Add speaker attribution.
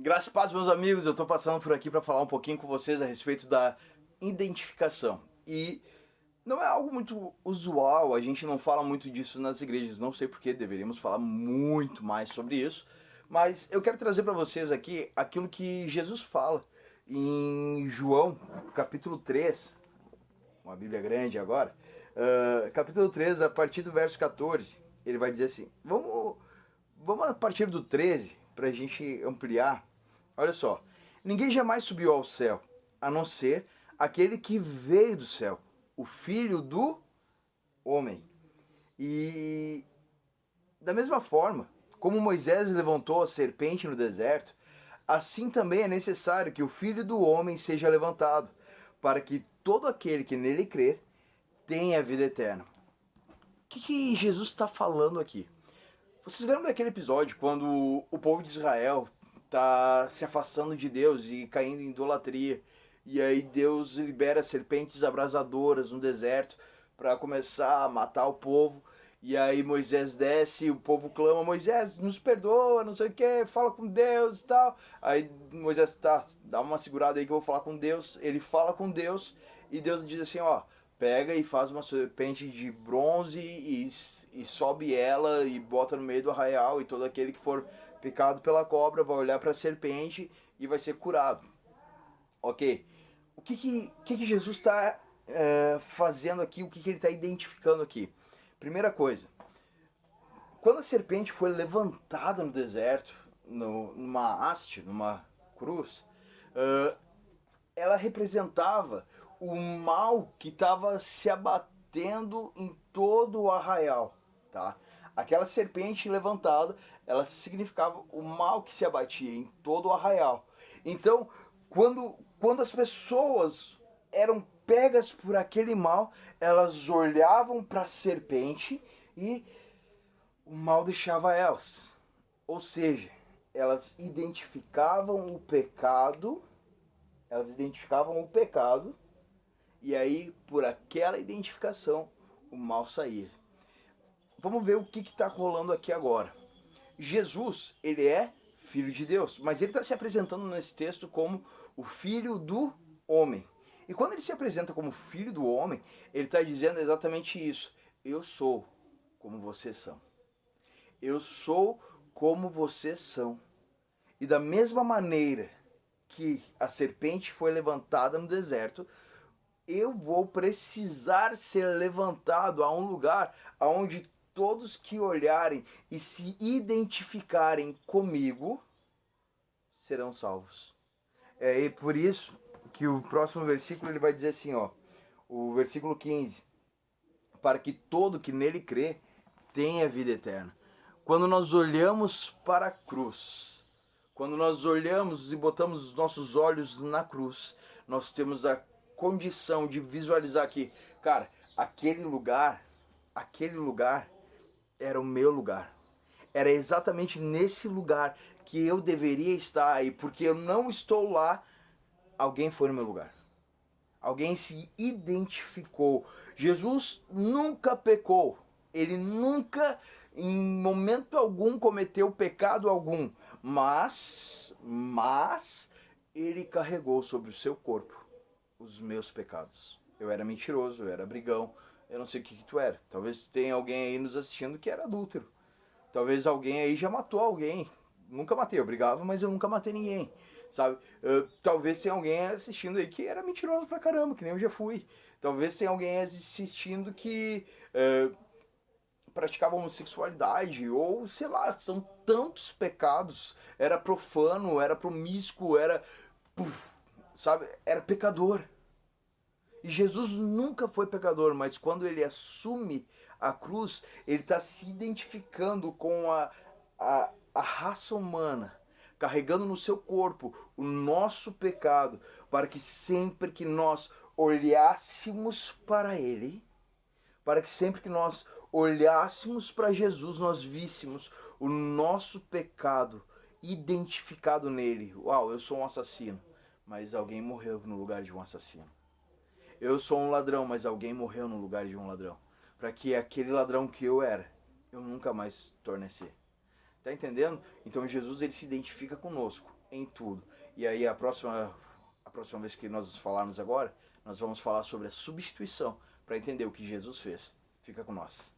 Speaker 1: Graças a paz, meus amigos, eu estou passando por aqui para falar um pouquinho com vocês a respeito da identificação. E não é algo muito usual, a gente não fala muito disso nas igrejas, não sei porque deveríamos falar muito mais sobre isso, mas eu quero trazer para vocês aqui aquilo que Jesus fala em João, capítulo 3, uma Bíblia grande agora, capítulo 3, a partir do verso 14, ele vai dizer assim, vamos a partir do 13, para a gente ampliar. Olha só, ninguém jamais subiu ao céu, a não ser aquele que veio do céu, o Filho do Homem. E da mesma forma, como Moisés levantou a serpente no deserto, assim também é necessário que o Filho do Homem seja levantado, para que todo aquele que nele crer tenha a vida eterna. O que Jesus está falando aqui? Vocês lembram daquele episódio quando o povo de Israel está se afastando de Deus e caindo em idolatria? E aí Deus libera serpentes abrasadoras no deserto para começar a matar o povo. E aí Moisés desce, o povo clama, Moisés, nos perdoa, não sei o que, fala com Deus e tal. Aí Moisés, tá, dá uma segurada aí que eu vou falar com Deus. Ele fala com Deus e Deus diz assim, ó, pega e faz uma serpente de bronze e sobe ela e bota no meio do arraial, e todo aquele que for picado pela cobra vai olhar para a serpente e vai ser curado. Ok. O que Jesus está fazendo aqui? O que ele está identificando aqui? Primeira coisa, quando a serpente foi levantada no deserto, numa haste, numa cruz, ela representava o mal que estava se abatendo em todo o arraial, tá? Aquela serpente levantada, ela significava o mal que se abatia em todo o arraial. Então, quando as pessoas eram pegas por aquele mal, elas olhavam para a serpente e o mal deixava elas. Ou seja, elas identificavam o pecado, e aí por aquela identificação o mal saía. Vamos ver o que está rolando aqui agora. Jesus, ele é filho de Deus, mas ele está se apresentando nesse texto como o filho do homem. E quando ele se apresenta como filho do homem, ele está dizendo exatamente isso. Eu sou como vocês são. Eu sou como vocês são. E da mesma maneira que a serpente foi levantada no deserto, eu vou precisar ser levantado a um lugar onde todos que olharem e se identificarem comigo serão salvos. E por isso que o próximo versículo ele vai dizer assim, ó, o versículo 15, para que todo que nele crê tenha vida eterna. Quando nós olhamos para a cruz, quando nós olhamos e botamos os nossos olhos na cruz, nós temos a condição de visualizar que, cara, aquele lugar era o meu lugar. Era exatamente nesse lugar que eu deveria estar, e porque eu não estou lá, alguém foi no meu lugar. Alguém se identificou. Jesus nunca pecou. Ele nunca, em momento algum, cometeu pecado algum. Mas ele carregou sobre o seu corpo os meus pecados. Eu era mentiroso, eu era brigão, eu não sei o que tu era. Talvez tenha alguém aí nos assistindo que era adúltero. Talvez alguém aí já matou alguém. Nunca matei, eu brigava, mas eu nunca matei ninguém, sabe? Talvez tenha alguém assistindo aí que era mentiroso pra caramba, que nem eu já fui. Talvez tenha alguém assistindo que praticava homossexualidade, ou sei lá, são tantos pecados. Era profano, era promíscuo, era. Sabe? Era pecador. E Jesus nunca foi pecador, mas quando ele assume a cruz, ele está se identificando com a raça humana, carregando no seu corpo o nosso pecado, para que sempre que nós olhássemos para ele, para que sempre que nós olhássemos para Jesus, nós víssemos o nosso pecado identificado nele. Uau, eu sou um assassino, mas alguém morreu no lugar de um assassino. Eu sou um ladrão, mas alguém morreu no lugar de um ladrão. Para que aquele ladrão que eu era, eu nunca mais torne a ser. Tá entendendo? Então Jesus ele se identifica conosco. em tudo. E aí a próxima vez que nós falarmos agora, nós vamos falar sobre a substituição, para entender o que Jesus fez. Fica com nós.